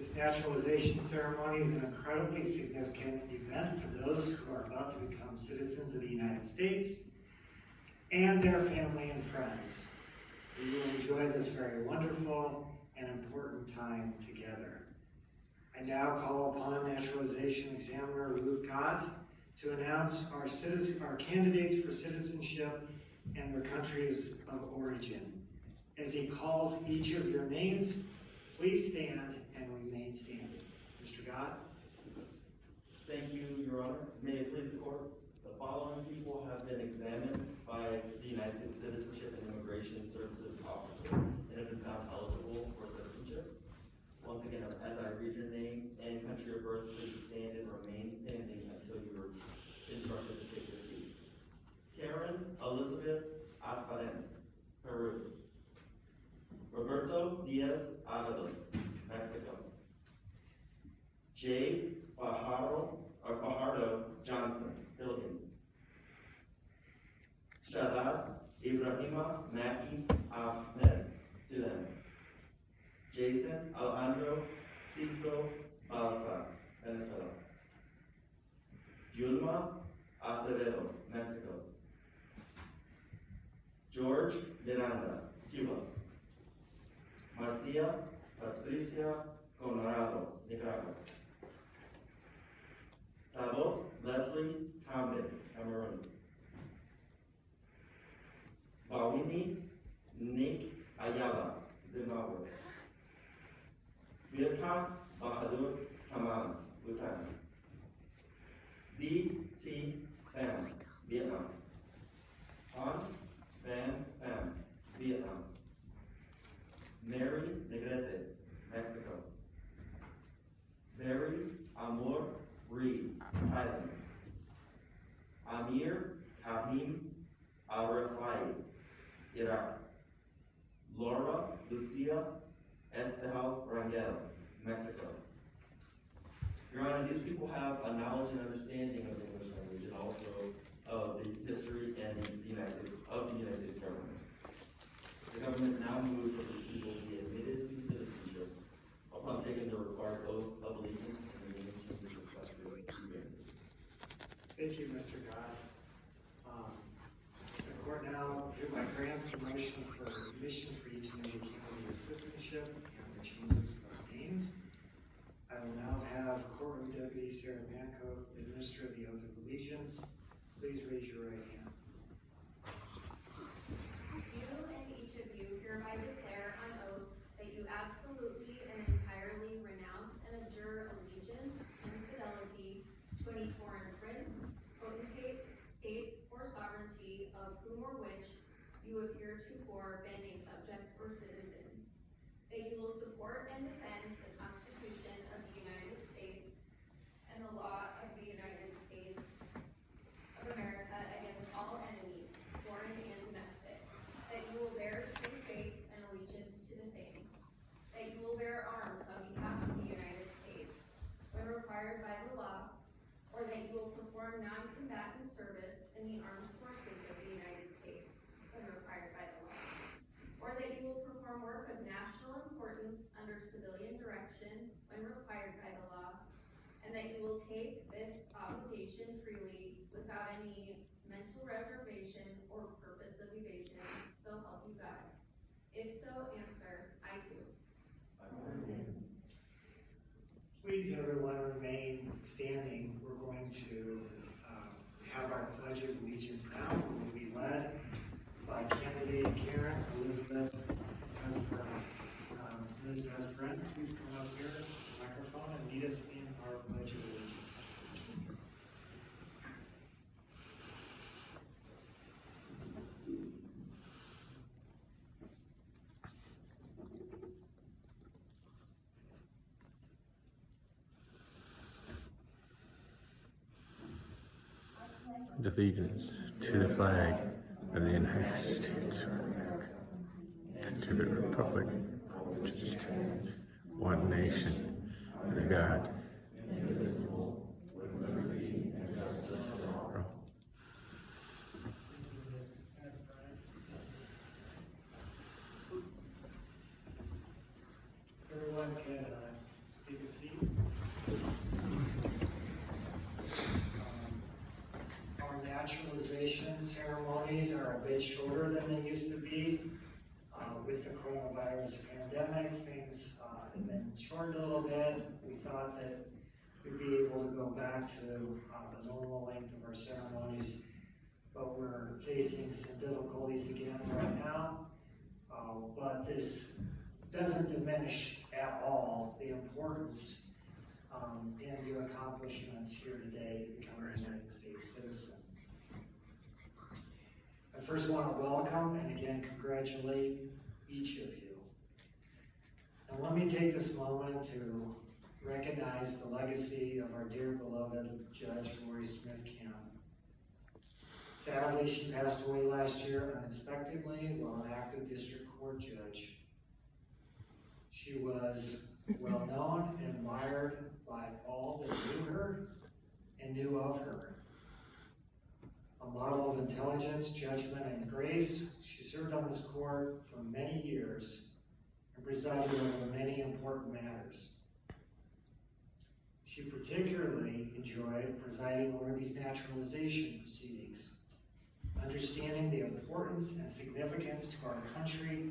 This naturalization ceremony is an incredibly significant event for those who are about to become citizens of the United States and their family and friends. We will enjoy this very wonderful and important time together. I now call upon Naturalization Examiner Luke Gott to announce our candidates for citizenship and their countries of origin. As he calls each of your names, please stand and remain standing. Mr. Gott. Thank you, Your Honor. May it please the court. The following people have been examined by the United States Citizenship and Immigration Services Officer and have been found eligible for citizenship. Once again, as I read your name and country of birth, please stand and remain standing until you are instructed to take your seat. Karen Elizabeth Asparent, Peru. Roberto Diaz Avalos, Mexico. J. Fajardo Johnson, Philippines. Shadad Ibrahima Maki Ahmed, Sudan. Jason Alejandro Ciso Balsa, Venezuela. Yulma Acevedo, Mexico. George Miranda, Cuba. Marcia Patricia Conrado, Nicaragua. Tabot Leslie Tambe, Cameroon. Bawini Nick Ayala, Zimbabwe. Birka Bahadur Tamam, Bhutan. B.T. Pham, Vietnam. Han Van Pham, Vietnam. Mary Negrete, Mexico. Mary Amor Reed, Thailand. Amir Kahim Arafai, Iraq. Laura Lucia Espejal Rangel, Mexico. Your Honor, these people have a knowledge and understanding of the English language and also of the history and the United States government. The government now moves for these people to be admitted to citizenship upon taking the required oath of allegiance and the name changes requested to be granted. Thank you, Mr. Gott. The court now hereby grants the motion for admission for each and every candidate of citizenship and the changes of names. I will now have Courtroom Deputy Sarah Manco administer the oath of allegiance. Please raise your right hand. You and each of you hereby declare on oath that you absolutely and entirely renounce and abjure allegiance and fidelity to any foreign prince, potentate, state, or sovereignty of whom or which you have heretofore been a subject or citizen. That you will support and defend the Constitution of the United States and the law of the United States of America against all enemies, foreign and domestic. That you will bear true faith and allegiance to the same. That you will bear arms on behalf of the United States when required by the law, or that you will perform non-combatant service in the armed forces of the United States when required by the law, or that you will perform work of national importance under civilian direction when required by the law, and that you will take this obligation freely without any mental reservation or purpose of evasion, so help you God. If so, answer, I do. Please, everyone, remain standing. We're going to have our Pledge of Allegiance now. We will be led by candidate Karen Elizabeth Asparent. Ms. Asparent, please come up here to the microphone and lead us in our Pledge of Allegiance. Allegiance to the flag of the United States of America, and to the republic which stands one nation, under God, indivisible, with liberty and justice for all. Everyone can Take a seat. Our naturalization ceremonies are a bit shorter than they used to be. With the coronavirus pandemic, things have been shortened a little bit. We thought that we'd be able to go back to the normal length of our ceremonies, but we're facing some difficulties again right now. But this doesn't diminish at all the importance and your accomplishments here today to become a United States citizen. I first want to welcome and again congratulate each of you. And let me take this moment to recognize the legacy of our dear beloved Judge Lori Smith Camp. Sadly, she passed away last year unexpectedly while an active district court judge. She was well known and admired by all that knew her and knew of her. A model of intelligence, judgment, and grace, she served on this court for many years and presided over many important matters. She particularly enjoyed presiding over these naturalization proceedings, understanding the importance and significance to our country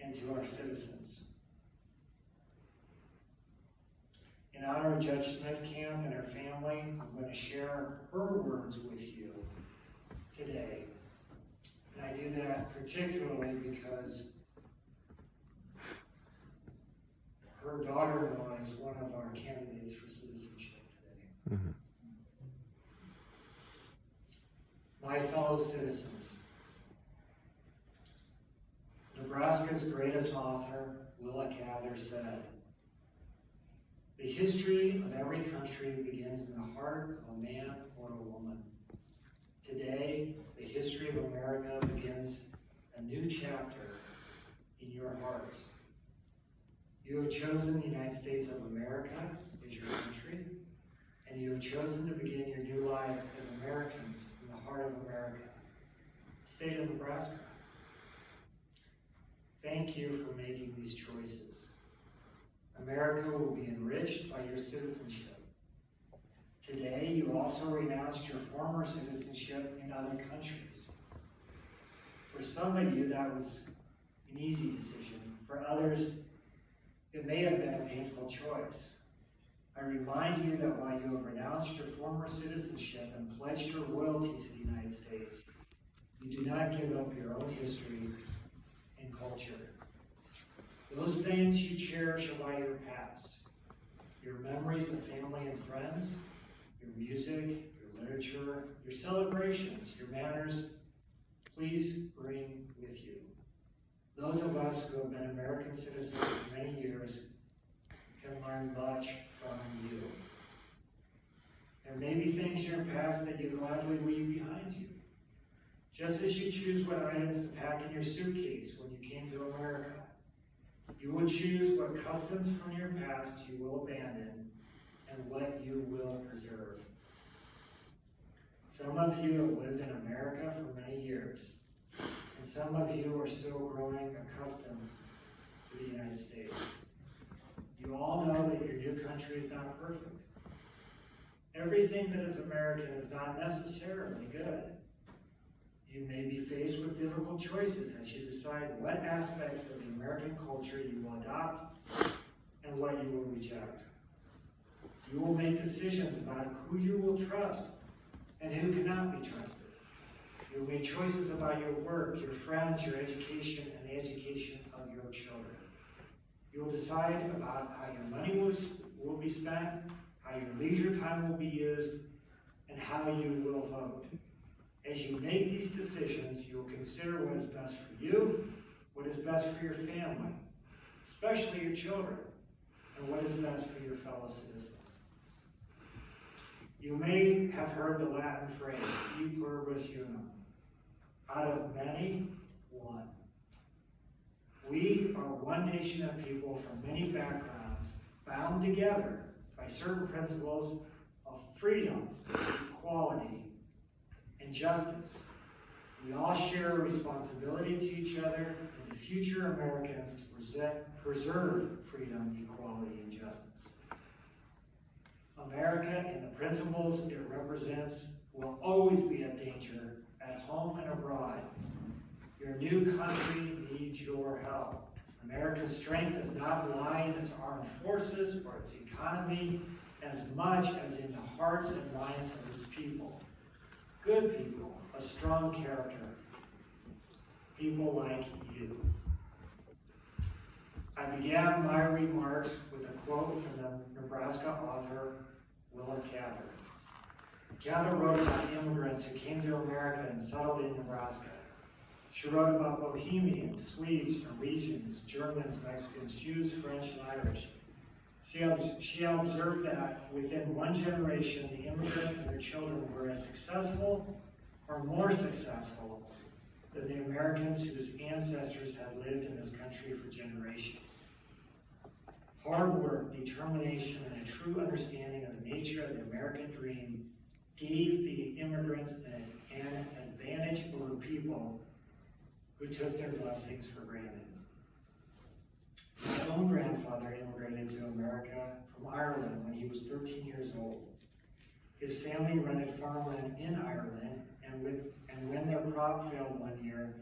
and to our citizens. In honor of Judge Smith Camp and her family, I'm going to share her words with you today. And I do that particularly because her daughter-in-law is one of our candidates for citizenship today. Mm-hmm. My fellow citizens, Nebraska's greatest author, Willa Cather, said, "The history of every country begins in the heart of a man or a woman. Today, the history of America begins a new chapter in your hearts. You have chosen the United States of America as your country, and you have chosen to begin your new life as Americans in the heart of America, the state of Nebraska. Thank you for making these choices. America will be enriched by your citizenship. Today, you also renounced your former citizenship in other countries. For some of you, that was an easy decision. For others, it may have been a painful choice. I remind you that while you have renounced your former citizenship and pledged your loyalty to the United States, you do not give up your own history and culture. Those things you cherish about your past, your memories of family and friends, your music, your literature, your celebrations, your manners, please bring with you. Those of us who have been American citizens for many years can learn much from you. There may be things in your past that you gladly leave behind you. Just as you choose what items to pack in your suitcase when you came to America, you will choose what customs from your past you will abandon and what you will preserve. Some of you have lived in America for many years, and some of you are still growing accustomed to the United States. You all know that your new country is not perfect. Everything that is American is not necessarily good. You may be faced with difficult choices as you decide what aspects of the American culture you will adopt and what you will reject. You will make decisions about who you will trust and who cannot be trusted. You will make choices about your work, your friends, your education, and the education of your children. You will decide about how your money will be spent, how your leisure time will be used, and how you will vote. As you make these decisions, you will consider what is best for you, what is best for your family, especially your children, and what is best for your fellow citizens. You may have heard the Latin phrase, e pluribus unum, out of many, one. We are one nation of people from many backgrounds, bound together by certain principles of freedom, equality, and justice. We all share a responsibility to each other and to future Americans to preserve freedom, equality, and justice. principles it represents will always be a danger at home and abroad. Your new country needs your help. America's strength does not lie in its armed forces or its economy as much as in the hearts and minds of its people. Good people, a strong character, people like you. I began my remarks with a quote from the Nebraska author Willa Cather. Cather wrote about immigrants who came to America and settled in Nebraska. She wrote about Bohemians, Swedes, Norwegians, Germans, Mexicans, Jews, French, and Irish. She observed that within one generation, the immigrants and their children were as successful or more successful than the Americans whose ancestors had lived in this country for generations. Hard work, determination, and a true understanding of the nature of the American dream gave the immigrants an advantage over people who took their blessings for granted. My own grandfather immigrated to America from Ireland when he was 13 years old. His family rented farmland in Ireland, and when their crop failed one year,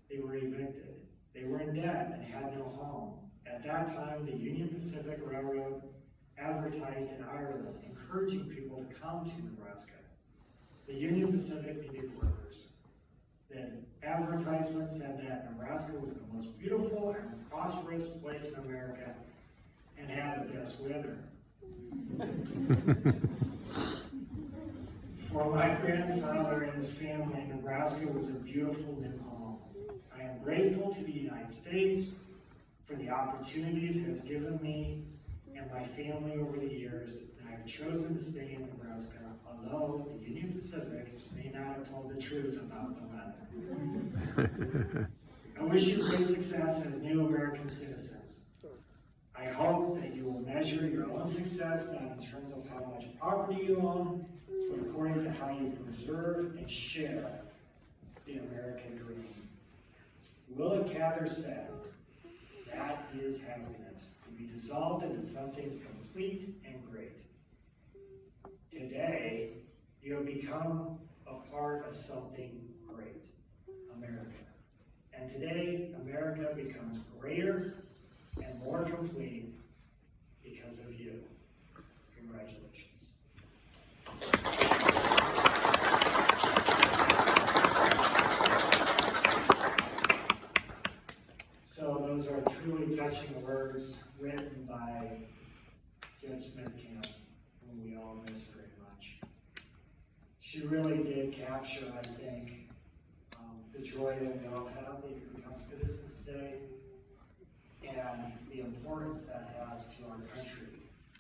they were evicted. They were in debt and had no home. At that time, the Union Pacific Railroad advertised in Ireland, encouraging people to come to Nebraska. The Union Pacific needed workers. The advertisement said that Nebraska was the most beautiful and prosperous place in America and had the best weather. For my grandfather and his family, Nebraska was a beautiful new home. I am grateful to the United States for the opportunities it has given me and my family over the years, and I have chosen to stay in Nebraska, although the Union Pacific may not have told the truth about the weather. I wish you great success as new American citizens. I hope that you will measure your own success not in terms of how much property you own, but according to how you preserve and share the American dream. Willa Cather said, "That is happiness, to be dissolved into something complete and great." Today, you have become a part of something great, America. And today, America becomes greater and more complete because of you. Congratulations. So those are truly touching words written by Jen Smith-Camp, whom we all miss very much. She really did capture, I think, the joy that we all have that you become citizens today, and the importance that has to our country.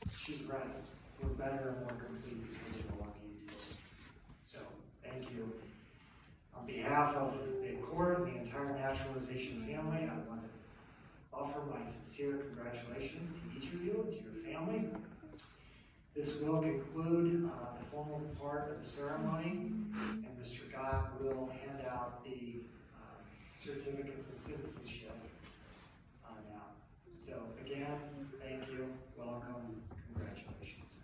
She's right. We're better and more complete because of belonging to it. So, thank you. On behalf of the court and the entire naturalization family, I want to offer my sincere congratulations to each of you and to your family. This will conclude the formal part of the ceremony, and Mr. Gott will hand out the certificates of citizenship now. So again, thank you, welcome, congratulations.